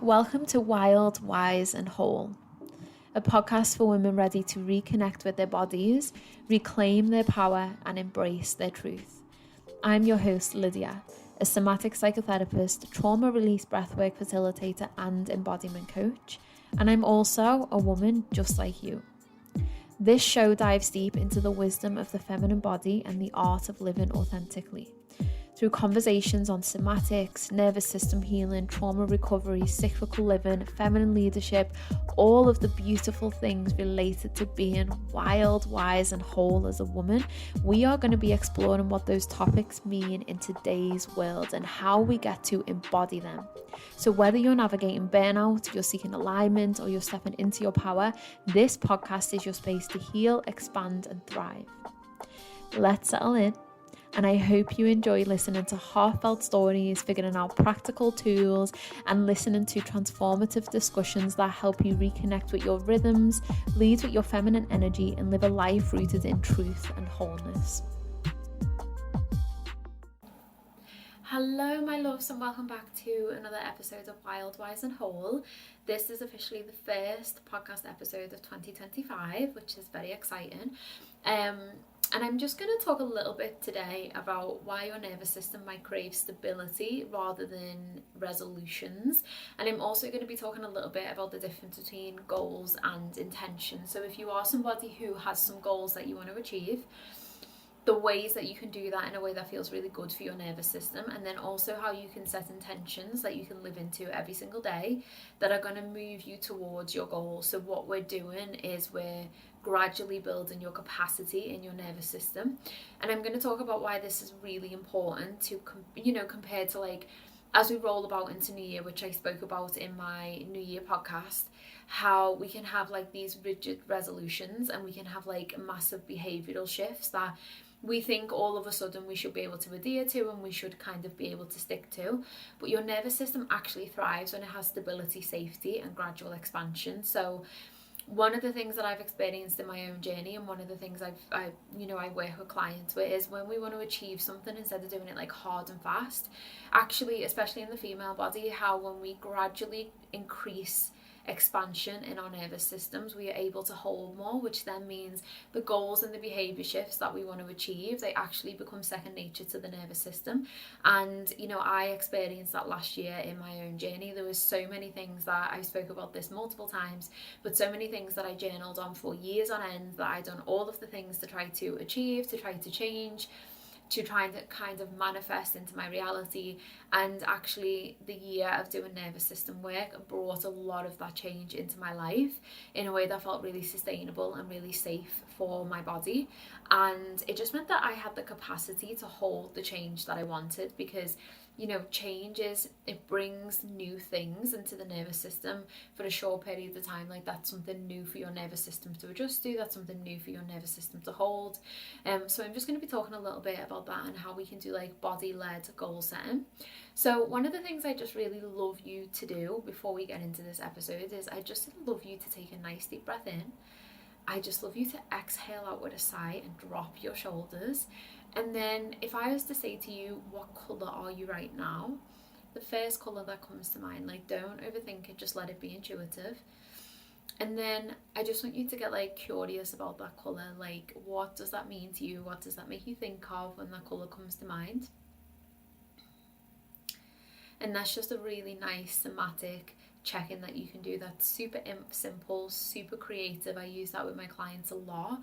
Welcome to Wild, Wise and Whole, a podcast for women ready to reconnect with their bodies, reclaim their power and embrace their truth. I'm your host, Lydia, a somatic psychotherapist, trauma release breathwork facilitator and embodiment coach, and I'm also a woman just like you. This show dives deep into the wisdom of the feminine body and the art of living authentically. Through conversations on somatics, nervous system healing, trauma recovery, cyclical living, feminine leadership, all of the beautiful things related to being wild, wise and whole as a woman, we are going to be exploring what those topics mean in today's world and how we get to embody them. So whether you're navigating burnout, you're seeking alignment, or you're stepping into your power, this podcast is your space to heal, expand and thrive. Let's settle in. And I hope you enjoy listening to heartfelt stories, figuring out practical tools, and listening to transformative discussions that help you reconnect with your rhythms, lead with your feminine energy, and live a life rooted in truth and wholeness. Hello, my loves, and welcome back to another episode of Wild, Wise and Whole. This is officially the first podcast episode of 2025, which is very exciting. And I'm just going to talk a little bit today about why your nervous system might crave stability rather than resolutions. And I'm also going to be talking a little bit about the difference between goals and intention. So if you are somebody who has some goals that you want to achieve, the ways that you can do that in a way that feels really good for your nervous system, and then also how you can set intentions that you can live into every single day that are going to move you towards your goals. So what we're doing is we're gradually building your capacity in your nervous system, and I'm going to talk about why this is really important to compared to like as we roll about into New Year, which I spoke about in my New Year podcast, how we can have like these rigid resolutions and we can have like massive behavioral shifts that we think all of a sudden we should be able to adhere to and we should kind of be able to stick to. But your nervous system actually thrives when it has stability, safety and gradual expansion. So one of the things that I've experienced in my own journey, and one of the things I work with clients with, is when we want to achieve something, instead of doing it like hard and fast, actually, especially in the female body, how when we gradually increase expansion in our nervous systems, we are able to hold more, which then means the goals and the behavior shifts that we want to achieve, they actually become second nature to the nervous system. And I experienced that last year in my own journey. There was so many things that I spoke about this multiple times, but so many things that I journaled on for years on end, that I done all of the things to try to achieve, to try to change, to try and kind of manifest into my reality. And actually the year of doing nervous system work brought a lot of that change into my life in a way that felt really sustainable and really safe for my body. And it just meant that I had the capacity to hold the change that I wanted, because change it brings new things into the nervous system for a short period of time. Like, that's something new for your nervous system to adjust to, that's something new for your nervous system to hold. So I'm just going to be talking a little bit about that and how we can do like body-led goal setting. So one of the things I just really love you to do before we get into this episode is I just love you to take a nice deep breath in. I just love you to exhale out with a sigh and drop your shoulders. And then if I was to say to you, what colour are you right now? The first colour that comes to mind, like, don't overthink it, just let it be intuitive. And then I just want you to get like curious about that colour. Like, what does that mean to you? What does that make you think of when that colour comes to mind? And that's just a really nice somatic check-in that you can do. That's super simple, super creative. I use that with my clients a lot.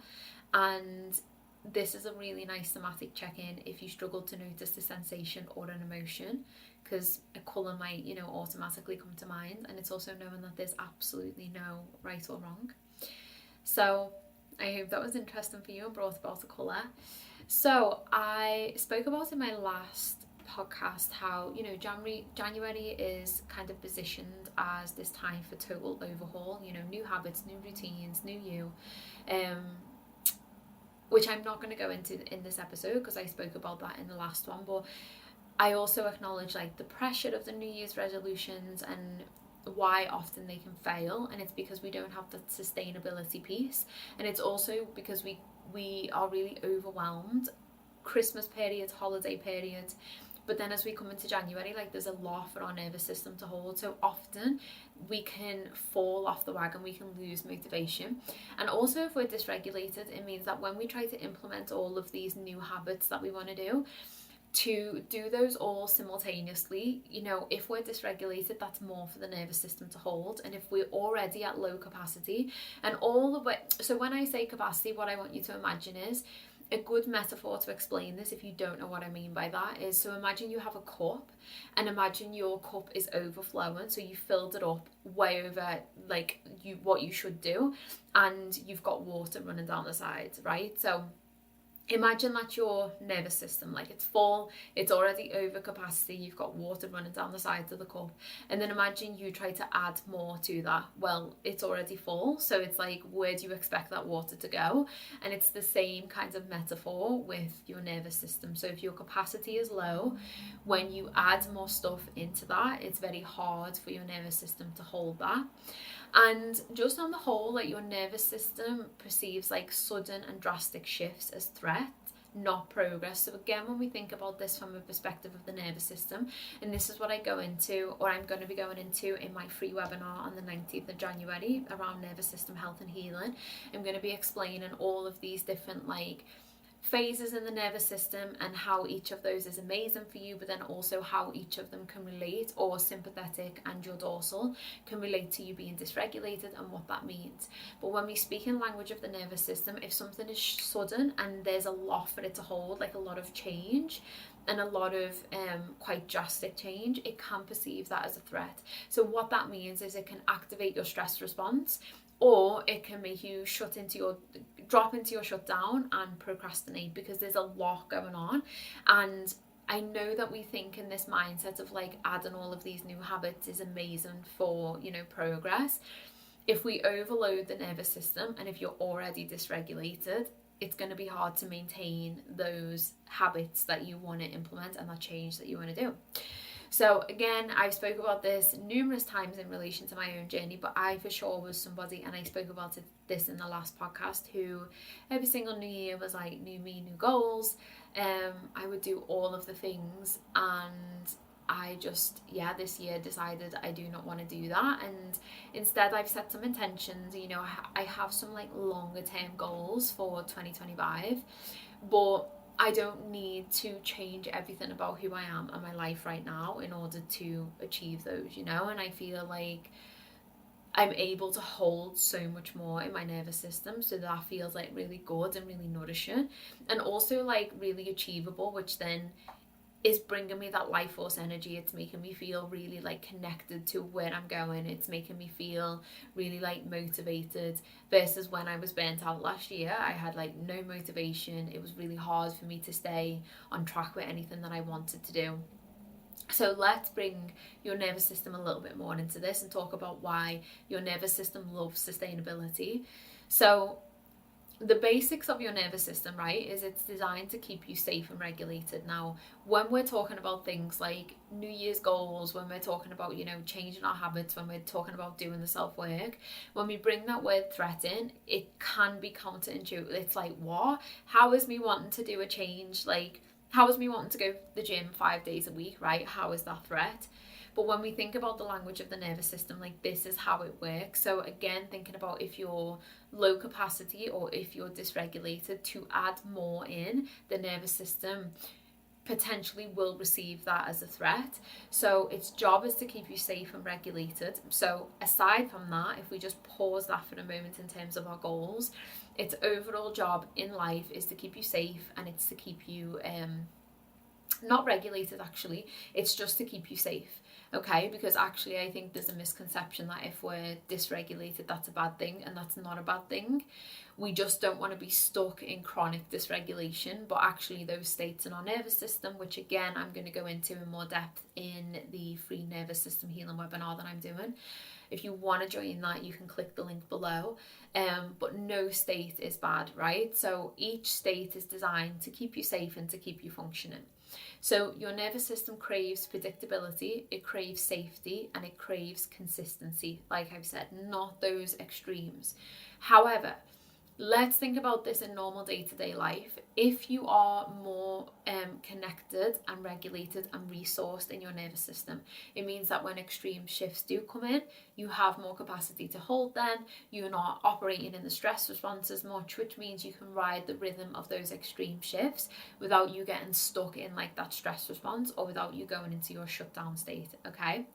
And this is a really nice somatic check-in if you struggle to notice the sensation or an emotion, because a colour might, automatically come to mind. And it's also knowing that there's absolutely no right or wrong. So I hope that was interesting for you and brought about a colour. So I spoke about in my last podcast how January is kind of positioned as this time for total overhaul, new habits, new routines, new you, which I'm not going to go into in this episode because I spoke about that in the last one. But I also acknowledge like the pressure of the New Year's resolutions and why often they can fail, and it's because we don't have that sustainability piece, and it's also because we are really overwhelmed. Christmas period, holiday period, But then as we come into January, like there's a lot for our nervous system to hold. So often we can fall off the wagon, we can lose motivation. And also if we're dysregulated, it means that when we try to implement all of these new habits that we want to do those all simultaneously, you know, if we're dysregulated, that's more for the nervous system to hold. And if we're already at low capacity, and all the way, so when I say capacity, what I want you to imagine is, a good metaphor to explain this, if you don't know what I mean by that, is, so imagine you have a cup, and imagine your cup is overflowing, so you filled it up way over like what you should do, and you've got water running down the sides, right? So imagine that your nervous system, like it's full, it's already over capacity, you've got water running down the sides of the cup, and then imagine you try to add more to that. Well, it's already full, so it's like, where do you expect that water to go? And it's the same kind of metaphor with your nervous system. So if your capacity is low, when you add more stuff into that, it's very hard for your nervous system to hold that. And just on the whole, like your nervous system perceives like sudden and drastic shifts as threat, not progress. So again, when we think about this from a perspective of the nervous system, and this is what I go into, or I'm going to be going into in my free webinar on the 19th of January around nervous system health and healing. I'm going to be explaining all of these different like phases in the nervous system and how each of those is amazing for you, but then also how each of them can relate, or sympathetic and your dorsal can relate to you being dysregulated and what that means. But when we speak in language of the nervous system, if something is sudden and there's a lot for it to hold, like a lot of change and a lot of quite drastic change, it can perceive that as a threat. So what that means is it can activate your stress response, or it can make you drop into your shutdown and procrastinate, because there's a lot going on. And I know that we think in this mindset of like adding all of these new habits is amazing for, you know, progress. If we overload the nervous system, and if you're already dysregulated, it's going to be hard to maintain those habits that you want to implement and that change that you want to do. So again, I've spoke about this numerous times in relation to my own journey, but I for sure was somebody, and I spoke about this in the last podcast, who every single new year was like new me, new goals. I would do all of the things, and I just, this year decided I do not want to do that. And instead I've set some intentions, you know, I have some like longer term goals for 2025, but I don't need to change everything about who I am and my life right now in order to achieve those, you know. And I feel like I'm able to hold so much more in my nervous system, so that feels like really good and really nourishing, and also like really achievable, which then is bringing me that life force energy. It's making me feel really like connected to where I'm going. It's making me feel really like motivated, versus when I was burnt out last year. I had like no motivation. It was really hard for me to stay on track with anything that I wanted to do. So let's bring your nervous system a little bit more into this and talk about why your nervous system loves sustainability. So the basics of your nervous system, right, is it's designed to keep you safe and regulated. Now, when we're talking about things like New Year's goals, when we're talking about, you know, changing our habits, when we're talking about doing the self-work, when we bring that word threat in, it can be counterintuitive. It's like, what? How is me wanting to do a change? Like, how is me wanting to go to the gym 5 days a week, right? How is that threat? But when we think about the language of the nervous system, like this is how it works. So again, thinking about if you're low capacity or if you're dysregulated, to add more in, the nervous system potentially will receive that as a threat. So its job is to keep you safe and regulated. So aside from that, if we just pause that for a moment in terms of our goals, its overall job in life is to keep you safe, and it's to keep you not regulated. Actually, it's just to keep you safe. Okay, because actually I think there's a misconception that if we're dysregulated, that's a bad thing, and that's not a bad thing. We just don't want to be stuck in chronic dysregulation, but actually those states in our nervous system, which again I'm going to go into in more depth in the free nervous system healing webinar that I'm doing. If you want to join that, you can click the link below. But no state is bad, right? So each state is designed to keep you safe and to keep you functioning. So your nervous system craves predictability, it craves safety, and it craves consistency. Like I've said, not those extremes. However, let's think about this in normal day-to-day life. If you are more connected and regulated and resourced in your nervous system, it means that when extreme shifts do come in, you have more capacity to hold them. You're not operating in the stress response as much, which means you can ride the rhythm of those extreme shifts without you getting stuck in like that stress response, or without you going into your shutdown state. Okay,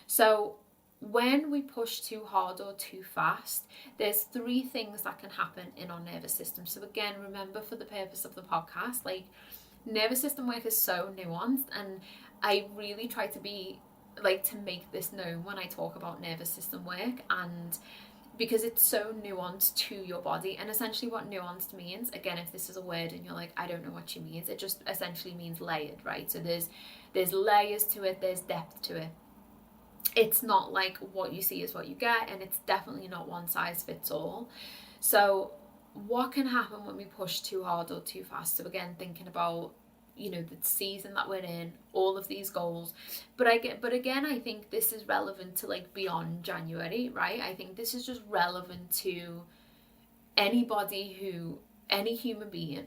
so when we push too hard or too fast, there's 3 things that can happen in our nervous system. So again, remember, for the purpose of the podcast, like, nervous system work is so nuanced, and I really try to be like to make this known when I talk about nervous system work, and because it's so nuanced to your body. And essentially what nuanced means, again, if this is a word and you're like, I don't know what she means, it just essentially means layered, right? So there's layers to it, there's depth to it. It's not like what you see is what you get, and it's definitely not one size fits all. So what can happen when we push too hard or too fast? So again, thinking about, you know, the season that we're in, all of these goals. But again, I think this is relevant to like beyond January, right? I think this is just relevant to anybody any human being.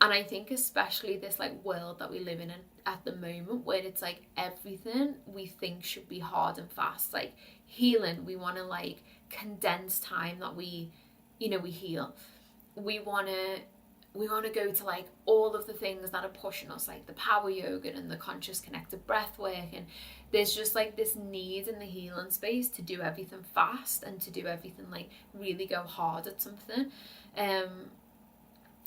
And I think especially this like world that we live in at the moment, where it's like everything we think should be hard and fast. Like healing, we want to like condense time that we heal. We want to go to like all of the things that are pushing us, like the power yoga and the conscious connected breath work. And there's just like this need in the healing space to do everything fast and to do everything like really go hard at something.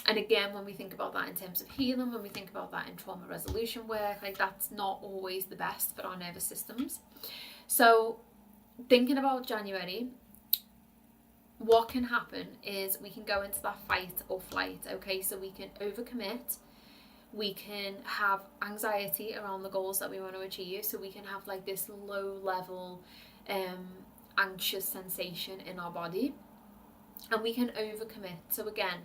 And again, when we think about that in terms of healing, when we think about that in trauma resolution work, like that's not always the best for our nervous systems. So thinking about January, what can happen is we can go into that fight or flight, okay? So we can overcommit, we can have anxiety around the goals that we want to achieve, so we can have like this low level anxious sensation in our body, and we can overcommit. So again,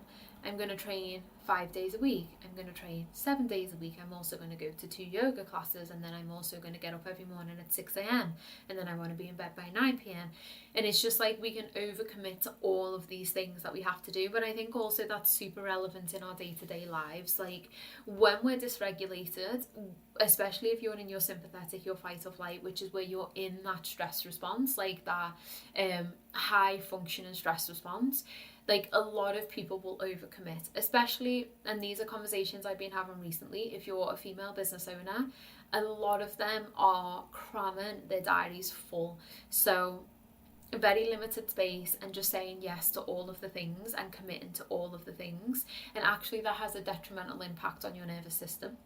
I'm going to train 5 days a week, I'm going to train 7 days a week, I'm also going to go to 2 yoga classes, and then I'm also going to get up every morning at 6 a.m. and then I want to be in bed by 9 p.m. And it's just like we can overcommit to all of these things that we have to do. But I think also that's super relevant in our day-to-day lives. Like when we're dysregulated, especially if you're in your sympathetic, your fight or flight, which is where you're in that stress response, like that high functioning stress response, like a lot of people will overcommit, especially, and these are conversations I've been having recently, if you're a female business owner, a lot of them are cramming their diaries full. So very limited space and just saying yes to all of the things and committing to all of the things. And actually that has a detrimental impact on your nervous system.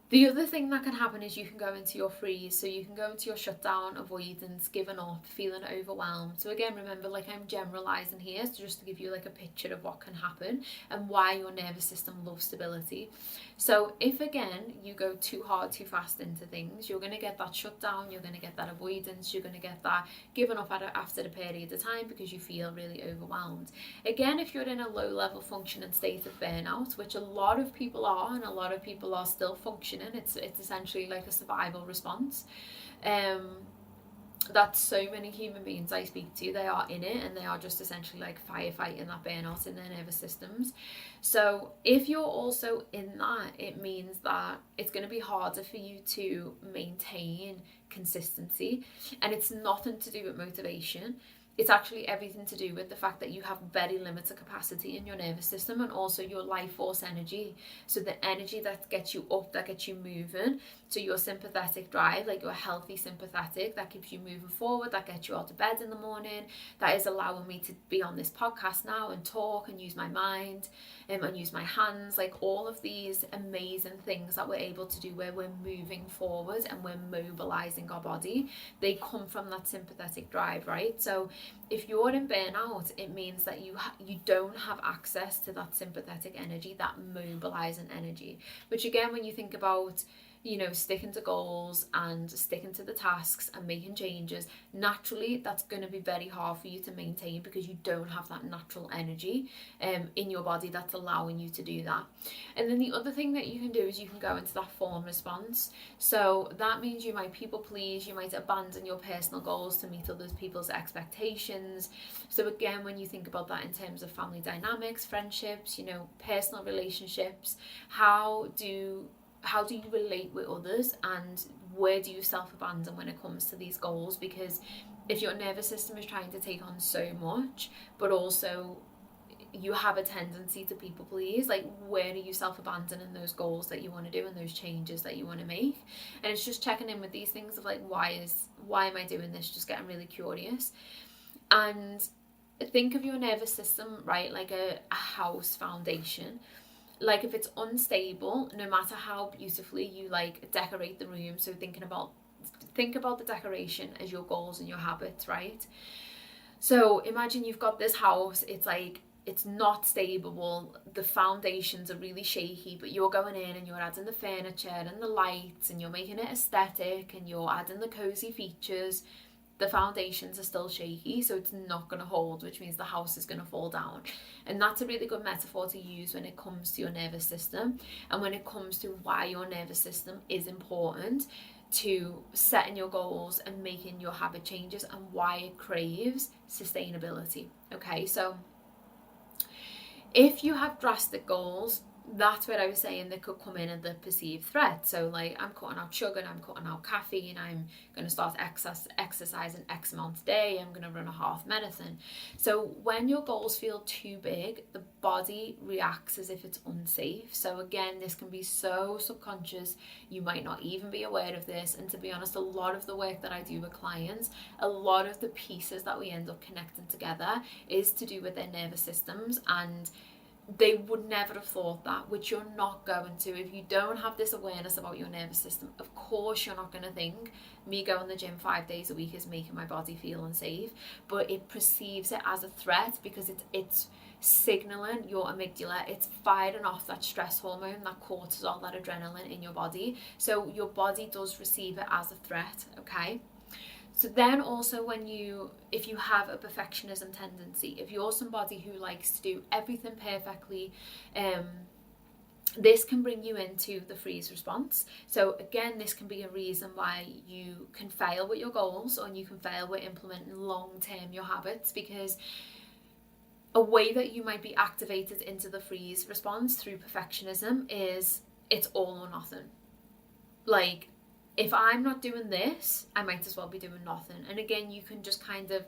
The other thing that can happen is you can go into your freeze. So you can go into your shutdown, avoidance, giving up, feeling overwhelmed. So again, remember, like I'm generalizing here, so just to give you like a picture of what can happen and why your nervous system loves stability. So if again, you go too hard, too fast into things, you're going to get that shutdown, you're going to get that avoidance, you're going to get that giving up after the period of time because you feel really overwhelmed. Again, if you're in a low level functioning state of burnout, which a lot of people are, and a lot of people are still functioning, it's essentially like a survival response. That so many human beings I speak to, they are in it and they are just essentially like firefighting that burnout in their nervous systems. So if you're also in that, it means that it's going to be harder for you to maintain consistency, and it's nothing to do with motivation. It's actually everything to do with the fact that you have very limited capacity in your nervous system, and also your life force energy. So the energy that gets you up, that gets you moving, so your sympathetic drive, like your healthy sympathetic, that keeps you moving forward, that gets you out of bed in the morning, that is allowing me to be on this podcast now and talk and use my mind and use my hands, like all of these amazing things that we're able to do where we're moving forward and we're mobilizing our body, they come from that sympathetic drive, right? So if you're in burnout, it means that you don't have access to that sympathetic energy, that mobilizing energy, which again, when you think about, sticking to goals and sticking to the tasks and making changes, naturally that's going to be very hard for you to maintain because you don't have that natural energy in your body that's allowing you to do that. And then the other thing that you can do is you can go into that fawn response. So that means you might people please, you might abandon your personal goals to meet other people's expectations. So again, when you think about that in terms of family dynamics, friendships, personal relationships, how do you relate with others, and where do you self-abandon when it comes to these goals? Because if your nervous system is trying to take on so much, but also you have a tendency to people please, like where are you self-abandoning those goals that you want to do and those changes that you want to make? And it's just checking in with these things of like, why am I doing this? Just getting really curious. And think of your nervous system, right, like a house foundation. Like if it's unstable, no matter how beautifully you like decorate the room, so think about the decoration as your goals and your habits, right? So imagine you've got this house, it's not stable, the foundations are really shaky, but you're going in and you're adding the furniture and the lights and you're making it aesthetic and you're adding the cozy features. The foundations are still shaky, so it's not going to hold, which means the house is going to fall down. And that's a really good metaphor to use when it comes to your nervous system, and when it comes to why your nervous system is important to setting your goals and making your habit changes, and why it craves sustainability. Okay, so if you have drastic goals, that's what I was saying, that could come in at the perceived threat. So like, I'm cutting out sugar, I'm cutting out caffeine, I'm going to start exercising X amount a day, I'm going to run a half marathon. So when your goals feel too big, the body reacts as if it's unsafe. So again, this can be so subconscious, you might not even be aware of this. And to be honest, a lot of the work that I do with clients, a lot of the pieces that we end up connecting together is to do with their nervous systems, and they would never have thought that, which you're not going to. If you don't have this awareness about your nervous system, of course you're not going to think, me going to the gym 5 days a week is making my body feel unsafe. But it perceives it as a threat because it's signaling your amygdala, it's firing off that stress hormone, that cortisol, that adrenaline in your body. So your body does receive it as a threat, okay? So then also if you have a perfectionism tendency, if you're somebody who likes to do everything perfectly, this can bring you into the freeze response. So again, this can be a reason why you can fail with your goals, or you can fail with implementing long-term your habits, because a way that you might be activated into the freeze response through perfectionism is it's all or nothing. Like, if I'm not doing this, I might as well be doing nothing. And again, you can just kind of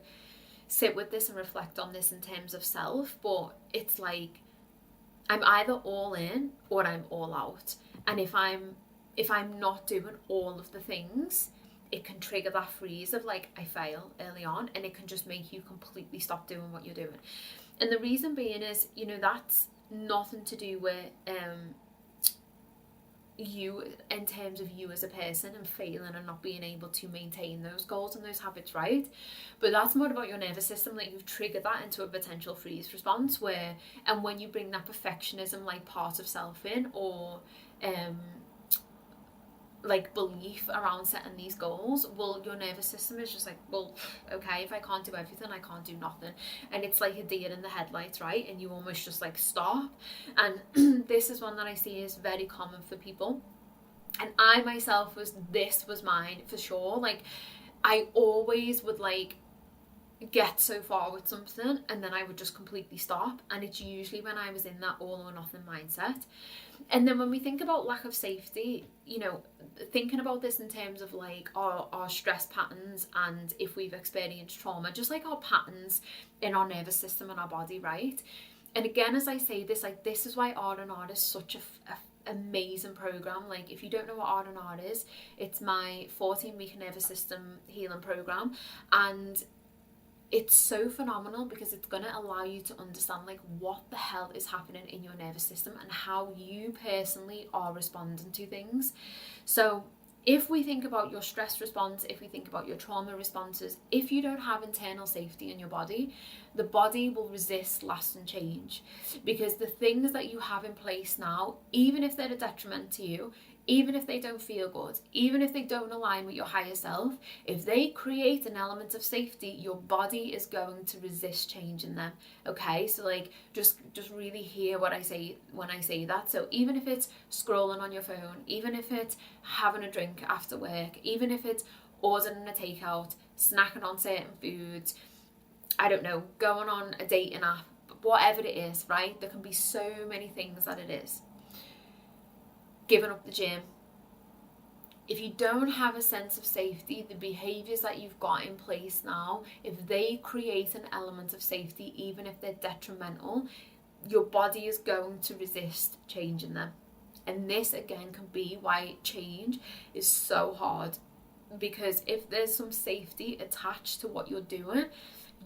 sit with this and reflect on this in terms of self, but it's like, I'm either all in or I'm all out. And if I'm not doing all of the things, it can trigger that freeze of like, I fail early on, and it can just make you completely stop doing what you're doing. And the reason being is, that's nothing to do with you in terms of you as a person and failing and not being able to maintain those goals and those habits, right? But that's more about your nervous system, like you've triggered that into a potential freeze response and when you bring that perfectionism like part of self in, or like belief around setting these goals, well, your nervous system is just like, well, okay, if I can't do everything, I can't do nothing. And it's like a deer in the headlights, right? And you almost just like stop. And this is one that I see is very common for people. And I myself this was mine for sure. Like, I always would like get so far with something and then I would just completely stop. And it's usually when I was in that all or nothing mindset. And then when we think about lack of safety, thinking about this in terms of like our stress patterns, and if we've experienced trauma, just like our patterns in our nervous system and our body, right? And again, as I say this, like, this is why R&R is such a amazing program. Like, if you don't know what R&R is, it's my 14-week nervous system healing program, and it's so phenomenal because it's going to allow you to understand like what the hell is happening in your nervous system and how you personally are responding to things. So if we think about your stress response, if we think about your trauma responses, if you don't have internal safety in your body, the body will resist lasting change, because the things that you have in place now, even if they're a detriment to you, even if they don't feel good, even if they don't align with your higher self, if they create an element of safety, your body is going to resist changing them. Okay, so like just really hear what I say when I say that. So even if it's scrolling on your phone, even if it's having a drink after work, even if it's ordering a takeout, snacking on certain foods, I don't know, going on a dating app, whatever it is, right? There can be so many things that it is. Giving up the gym. If you don't have a sense of safety, the behaviours that you've got in place now, if they create an element of safety, even if they're detrimental, your body is going to resist changing them. And this again can be why change is so hard, because if there's some safety attached to what you're doing,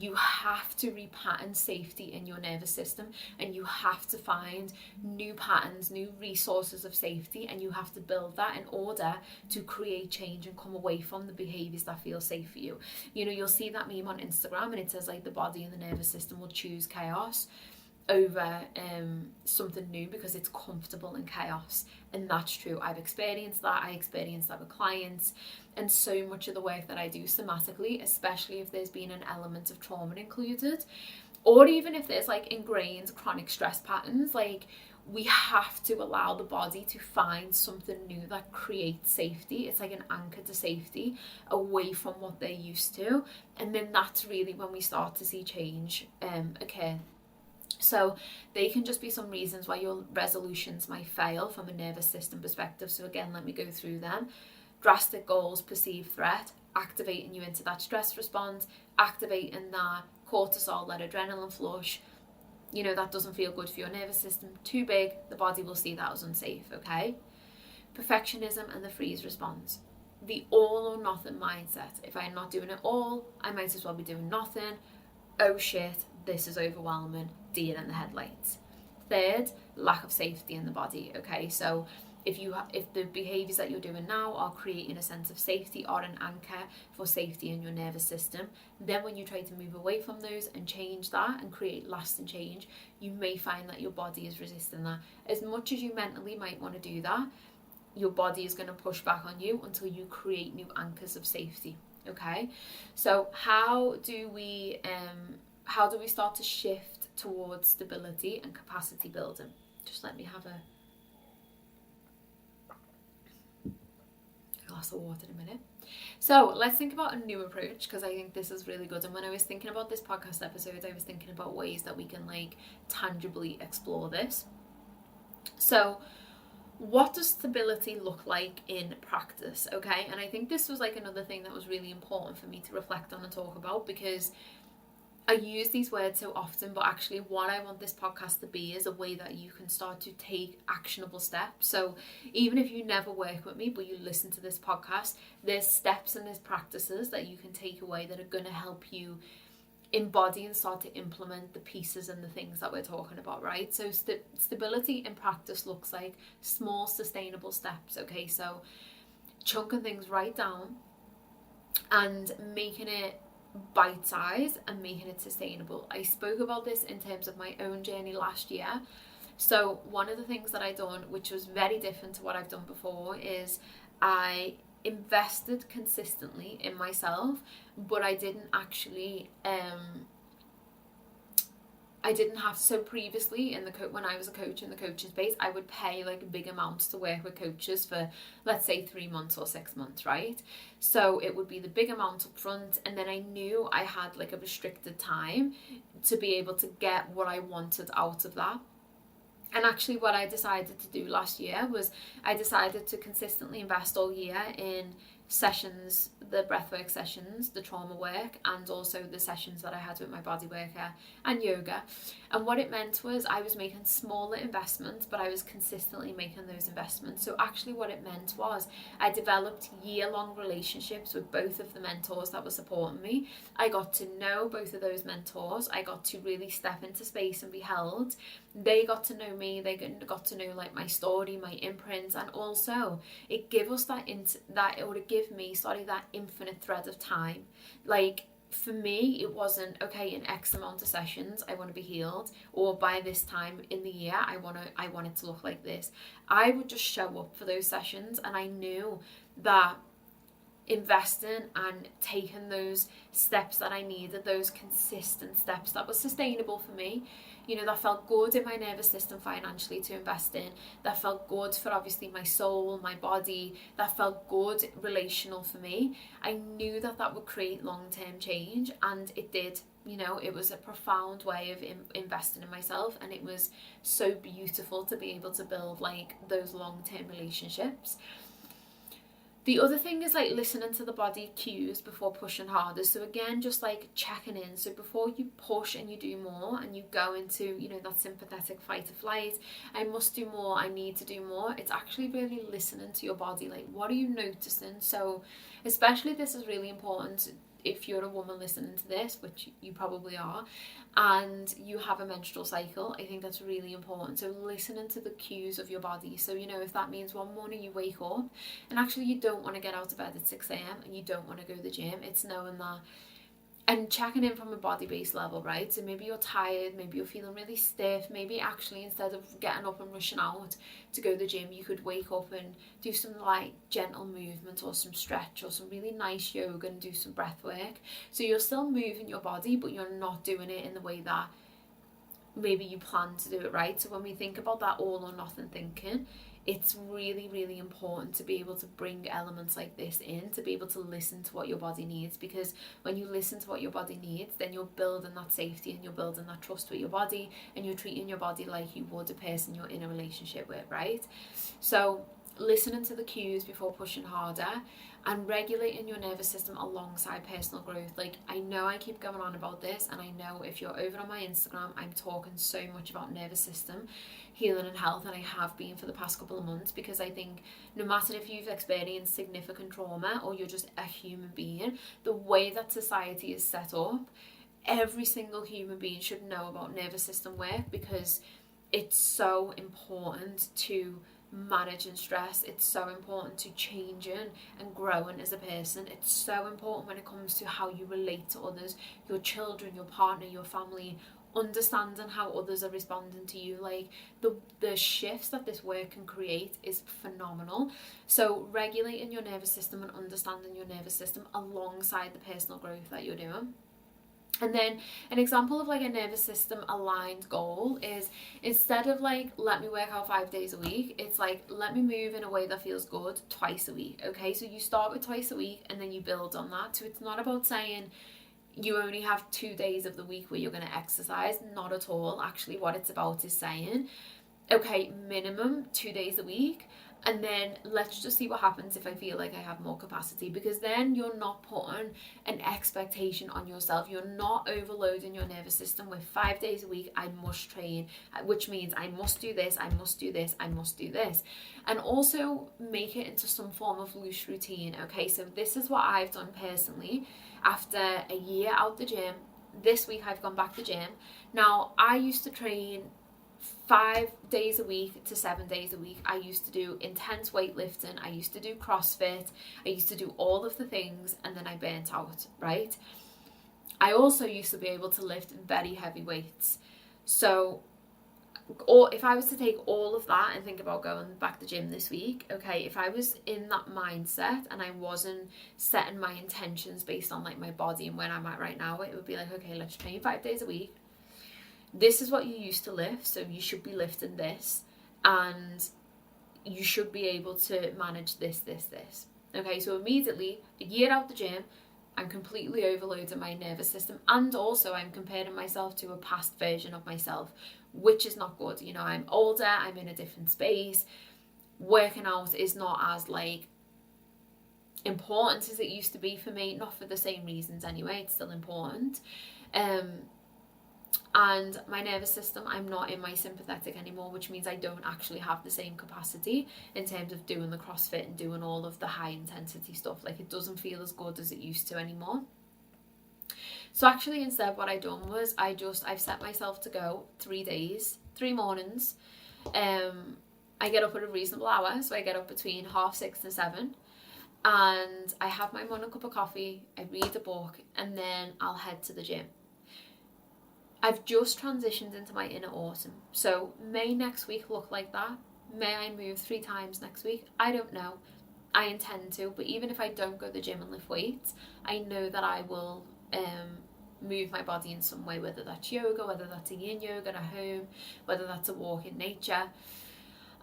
you have to repattern safety in your nervous system, and you have to find new patterns, new resources of safety, and you have to build that in order to create change and come away from the behaviours that feel safe for you. You know, you'll see that meme on Instagram and it says like the body and the nervous system will choose chaos over something new because it's comfortable in chaos. And that's true. I've experienced that. I experienced that with clients, and so much of the work that I do somatically, especially if there's been an element of trauma included, or even if there's like ingrained chronic stress patterns, like we have to allow the body to find something new that creates safety. It's like an anchor to safety away from what they're used to, and then that's really when we start to see change occur. So they can just be some reasons why your resolutions might fail from a nervous system perspective. So again, let me go through them. Drastic goals, perceived threat, activating you into that stress response, activating that cortisol, that adrenaline flush. You know, that doesn't feel good for your nervous system. Too big, the body will see that as unsafe, okay? Perfectionism and the freeze response. The all or nothing mindset. If I'm not doing it all, I might as well be doing nothing. Oh shit, this is overwhelming. Deer in the headlights. Third, lack of safety in the body. Okay, so if the behaviours that you're doing now are creating a sense of safety or an anchor for safety in your nervous system, then when you try to move away from those and change that and create lasting change, you may find that your body is resisting that. As much as you mentally might want to do that, your body is going to push back on you until you create new anchors of safety. Okay, so how do we start to shift towards stability and capacity building? Just let me have a glass of water in a minute. So let's think about a new approach, because I think this is really good. And when I was thinking about this podcast episode, I was thinking about ways that we can like tangibly explore this. So what does stability look like in practice? Okay, and I think this was like another thing that was really important for me to reflect on and talk about, because I use these words so often, but actually what I want this podcast to be is a way that you can start to take actionable steps. So even if you never work with me, but you listen to this podcast, there's steps and there's practices that you can take away that are going to help you embody and start to implement the pieces and the things that we're talking about, right? So stability in practice looks like small sustainable steps. Okay, so chunking things right down and making it bite-sized and making it sustainable. I spoke about this in terms of my own journey last year. So one of the things that I done, which was very different to what I've done before, is I invested consistently in myself, but I didn't actually I didn't have. So previously in when I was a coach in the coaching space, I would pay like big amounts to work with coaches for, let's say, 3 months or 6 months, right? So it would be the big amount up front, and then I knew I had like a restricted time to be able to get what I wanted out of that. And actually what I decided to do last year was I decided to consistently invest all year in sessions, the breathwork sessions, the trauma work, and also the sessions that I had with my body worker and yoga. And what it meant was I was making smaller investments, but I was consistently making those investments. So actually what it meant was I developed year-long relationships with both of the mentors that were supporting me. I got to know both of those mentors. I got to really step into space and be held. They got to know me. They got to know like my story, my imprints, and also it gave us that infinite thread of time. Like for me, it wasn't, okay, in X amount of sessions, I want to be healed, or by this time in the year, I want it to look like this. I would just show up for those sessions, and I knew that investing and taking those steps that I needed, those consistent steps that were sustainable for me, you know, that felt good in my nervous system financially to invest in, that felt good for obviously my soul, my body, that felt good relational for me. I knew that that would create long-term change, and it did. You know, it was a profound way of investing in myself, and it was so beautiful to be able to build like those long-term relationships. The other thing is like listening to the body cues before pushing harder. So again, just like checking in. So before you push and you do more and you go into, you know, that sympathetic fight or flight, I must do more, I need to do more. It's actually really listening to your body. Like, what are you noticing? So especially this is really important if you're a woman listening to this, which you probably are, and you have a menstrual cycle. I think that's really important. So listening to the cues of your body. So, you know, if that means one morning you wake up and actually you don't want to get out of bed at 6 a.m. and you don't want to go to the gym, it's knowing that, and checking in from a body-based level, right? So maybe you're tired, maybe you're feeling really stiff, maybe actually instead of getting up and rushing out to go to the gym, you could wake up and do some like gentle movement or some stretch or some really nice yoga and do some breath work. So you're still moving your body, but you're not doing it in the way that maybe you plan to do it, right? So when we think about that all or nothing thinking, it's really, really important to be able to bring elements like this in, to be able to listen to what your body needs, because when you listen to what your body needs, then you're building that safety and you're building that trust with your body, and you're treating your body like you would a person you're in a relationship with, right? So listening to the cues before pushing harder, and regulating your nervous system alongside personal growth. Like, I know I keep going on about this, and I know if you're over on my Instagram, I'm talking so much about nervous system healing and health, and I have been for the past couple of months, because I think no matter if you've experienced significant trauma or you're just a human being, the way that society is set up, every single human being should know about nervous system work, because it's so important to managing stress. It's so important to changing and growing as a person. It's so important when it comes to how you relate to others, your children, your partner, your family, understanding how others are responding to you. Like, the shifts that this work can create is phenomenal. So regulating your nervous system and understanding your nervous system alongside the personal growth that you're doing. And then an example of like a nervous system aligned goal is, instead of like, let me work out 5 days a week, it's like, let me move in a way that feels good twice a week. Okay, so you start with twice a week and then you build on that. So it's not about saying you only have 2 days of the week where you're going to exercise. Not at all. Actually, what it's about is saying, okay, minimum 2 days a week, and then let's just see what happens if I feel like I have more capacity, because then you're not putting an expectation on yourself. You're not overloading your nervous system with 5 days a week, I must train, which means I must do this, I must do this, I must do this. And also make it into some form of loose routine. Okay, so this is what I've done personally. After a year out the gym, this week I've gone back to gym. Now, I used to train 5 days a week to 7 days a week. I used to do intense weightlifting, I used to do CrossFit, I used to do all of the things, and then I burnt out, right? I also used to be able to lift very heavy weights. So, or if I was to take all of that and think about going back to the gym this week, okay, if I was in that mindset and I wasn't setting my intentions based on like my body and where I'm at right now, it would be like, okay, let's train 5 days a week. This is what you used to lift, so you should be lifting this, and you should be able to manage this. Okay, so immediately, a year out the gym, I'm completely overloading my nervous system, and also I'm comparing myself to a past version of myself, which is not good. You know, I'm older, I'm in a different space. Working out is not as like important as it used to be for me, not for the same reasons anyway, it's still important. And my nervous system, I'm not in my sympathetic anymore, which means I don't actually have the same capacity in terms of doing the CrossFit and doing all of the high intensity stuff. Like, it doesn't feel as good as it used to anymore. So actually, instead, what I done was I've set myself to go 3 days, 3 mornings. I get up at a reasonable hour, so I get up between 6:30 and 7. and I have my morning cup of coffee, I read a book, and then I'll head to the gym. I've just transitioned into my inner autumn. So may next week look like that? May I move 3 times next week? I don't know. I intend to, but even if I don't go to the gym and lift weights, I know that I will move my body in some way, whether that's yoga, whether that's a yin yoga at home, whether that's a walk in nature.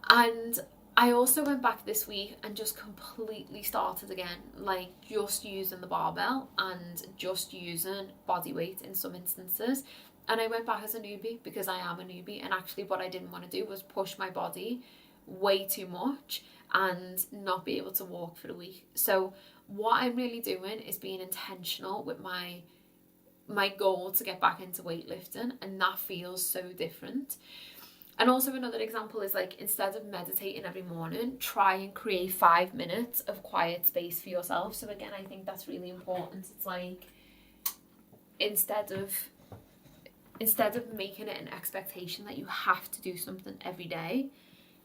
And I also went back this week and just completely started again, like just using the barbell and just using body weight in some instances. And I went back as a newbie because I am a newbie, and actually what I didn't want to do was push my body way too much and not be able to walk for a week. So what I'm really doing is being intentional with my goal to get back into weightlifting, and that feels so different. And also another example is like, instead of meditating every morning, try and create 5 minutes of quiet space for yourself. So again, I think that's really important. It's like, instead of making it an expectation that you have to do something every day,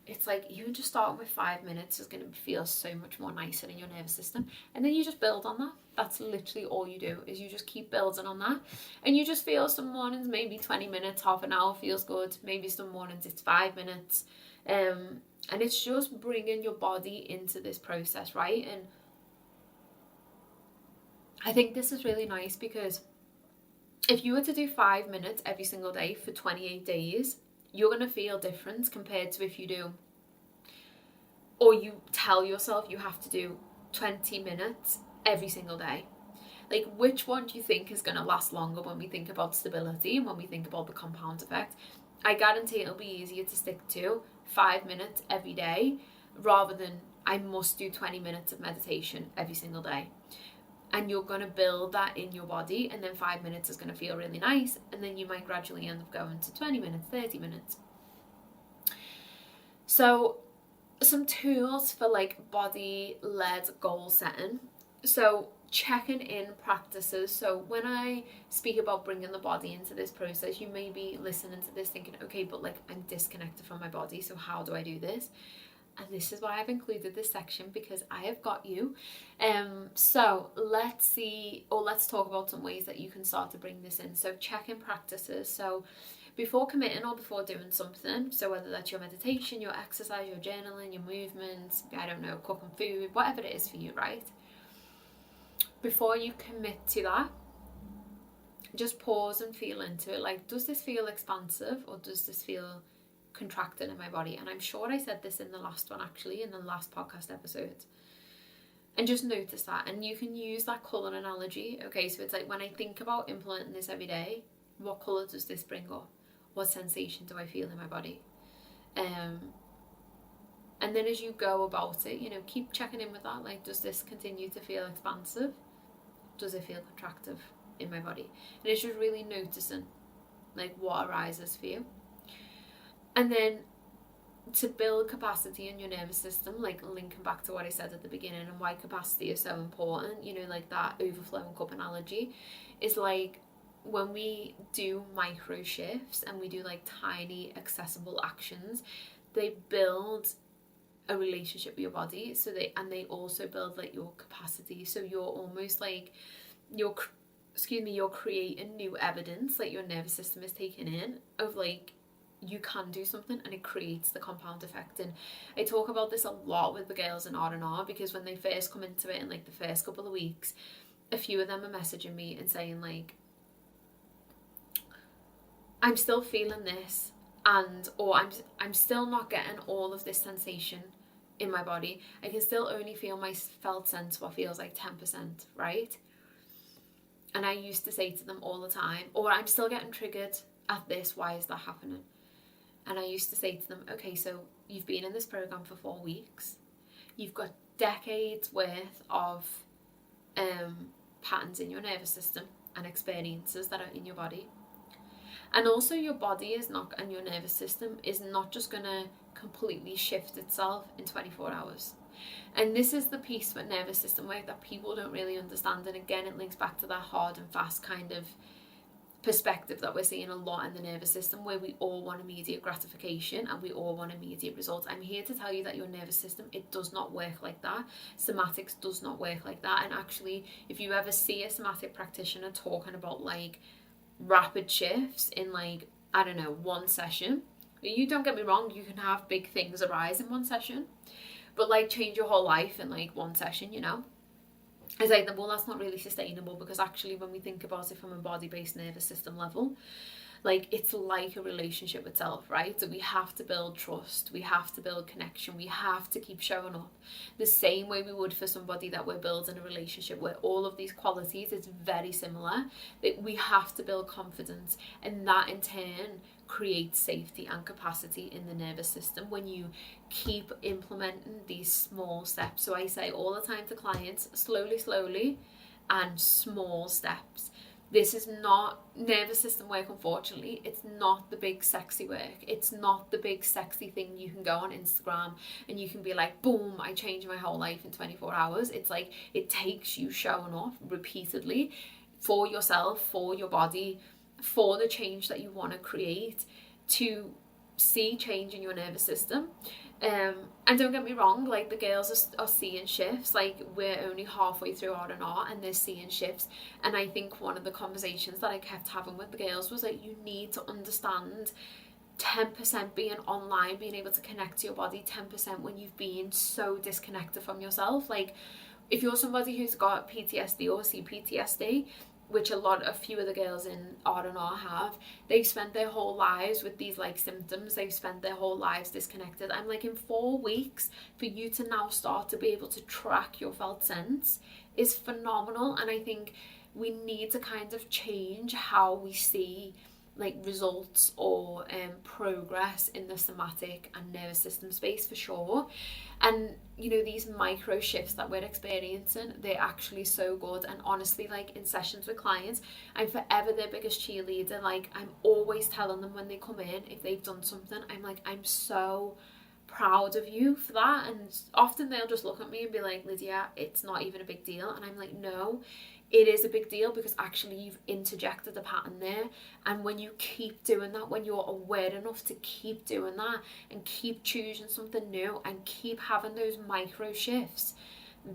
it's like, even just starting with 5 minutes is going to feel so much more nicer in your nervous system. And then you just build on that. That's literally all you do, is you just keep building on that. And you just feel some mornings, maybe 20 minutes, half an hour feels good. Maybe some mornings it's 5 minutes. And it's just bringing your body into this process, right? And I think this is really nice, because if you were to do 5 minutes every single day for 28 days, you're going to feel different compared to if you do, or you tell yourself you have to do 20 minutes every single day. Like, which one do you think is going to last longer when we think about stability and when we think about the compound effect? I guarantee it'll be easier to stick to 5 minutes every day rather than I must do 20 minutes of meditation every single day. And you're going to build that in your body, and then 5 minutes is going to feel really nice, and then you might gradually end up going to 20 minutes, 30 minutes. So some tools for like body-led goal setting. So checking in practices. So when I speak about bringing the body into this process, you may be listening to this thinking, okay, but like, I'm disconnected from my body, so how do I do this? And this is why I've included this section, because I have got you. So let's talk about some ways that you can start to bring this in. So check-in practices. So before committing or before doing something, so whether that's your meditation, your exercise, your journaling, your movements, I don't know, cooking food, whatever it is for you, right? Before you commit to that, just pause and feel into it. Like, does this feel expansive, or does this feel contracted in my body? And I'm sure I said this in the last one, actually, in the last podcast episode. And just notice that. And you can use that colour analogy. Okay, so it's like, when I think about implementing this every day, what colour does this bring up? What sensation do I feel in my body? And then as you go about it, keep checking in with that. Like, does this continue to feel expansive? Does it feel contractive in my body? And it's just really noticing, like, what arises for you. And then to build capacity in your nervous system, like linking back to what I said at the beginning and why capacity is so important, like that overflowing cup analogy, is like, when we do micro shifts and we do like tiny accessible actions, they build a relationship with your body. So they also build like your capacity. So you're almost like, you're creating new evidence, like your nervous system is taking in, of like, you can do something, and it creates the compound effect. And I talk about this a lot with the girls in R&R, because when they first come into it in like the first couple of weeks, a few of them are messaging me and saying like, I'm still feeling this, or I'm still not getting all of this sensation in my body. I can still only feel my felt sense what feels like 10%, right? And I used to say to them all the time, or I'm still getting triggered at this, why is that happening? And I used to say to them, okay, so you've been in this program for 4 weeks. You've got decades worth of patterns in your nervous system and experiences that are in your body. And also your body and your nervous system is not just going to completely shift itself in 24 hours. And this is the piece with nervous system work that people don't really understand. And again, it links back to that hard and fast kind of perspective that we're seeing a lot in the nervous system, where we all want immediate gratification and we all want immediate results. I'm here to tell you that your nervous system, it does not work like that. Somatics does not work like that. And actually, if you ever see a somatic practitioner talking about like rapid shifts in like, I don't know, one session, you don't get me wrong, you can have big things arise in one session, but like change your whole life in like one session, you know? It's like, well, that's not really sustainable, because actually when we think about it from a body-based nervous system level, like it's like a relationship itself, right? So we have to build trust, we have to build connection, we have to keep showing up the same way we would for somebody that we're building a relationship where all of these qualities is very similar, that we have to build confidence, and that in turn creates safety and capacity in the nervous system when you keep implementing these small steps. So I say all the time to clients, slowly and small steps. This is not nervous system work, unfortunately. It's not the big sexy work. It's not the big sexy thing you can go on Instagram and you can be like, boom, I changed my whole life in 24 hours. It's like, it takes you showing up repeatedly for yourself, for your body, for the change that you want to create, to see change in your nervous system. And don't get me wrong, like the girls are seeing shifts. Like we're only halfway through R&R and they're seeing shifts. And I think one of the conversations that I kept having with the girls was like, you need to understand 10% being online, being able to connect to your body, 10% when you've been so disconnected from yourself. Like if you're somebody who's got PTSD or CPTSD, which a few of the girls in R&R have, they've spent their whole lives with these like symptoms, they've spent their whole lives disconnected. I'm like, in 4 weeks for you to now start to be able to track your felt sense is phenomenal. And I think we need to kind of change how we see like results or progress in the somatic and nervous system space, for sure. And you know, these micro shifts that we're experiencing, they're actually so good. And honestly, like in sessions with clients, I'm forever their biggest cheerleader. Like I'm always telling them when they come in, if they've done something, I'm like, I'm so proud of you for that. And often they'll just look at me and be like, Lydia, it's not even a big deal. And I'm like, no, it is a big deal, because actually you've interjected a pattern there. And when you keep doing that, when you're aware enough to keep doing that and keep choosing something new and keep having those micro shifts,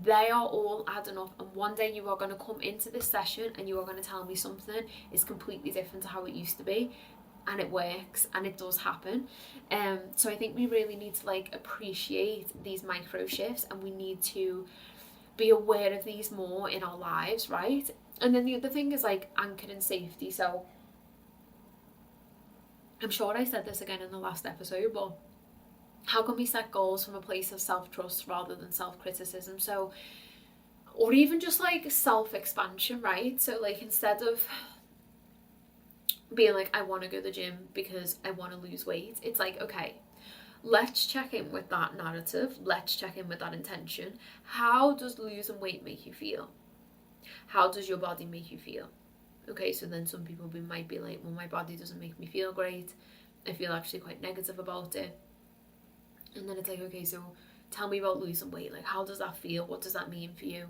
they are all adding up. And one day you are going to come into this session and you are going to tell me something is completely different to how it used to be. And it works, and it does happen. So I think we really need to like appreciate these micro shifts, and we need to be aware of these more in our lives, right? And then the other thing is like anchored in safety. So I'm sure I said this again in the last episode, but how can we set goals from a place of self-trust rather than self-criticism? So, or even just like self-expansion, right? So like instead of being like, I want to go to the gym because I want to lose weight, it's like, okay, let's check in with that narrative. Let's check in with that intention. How does losing weight make you feel? How does your body make you feel? Okay, so then some people might be like, well, my body doesn't make me feel great. I feel actually quite negative about it. And then it's like, okay, so tell me about losing weight. Like, how does that feel? What does that mean for you?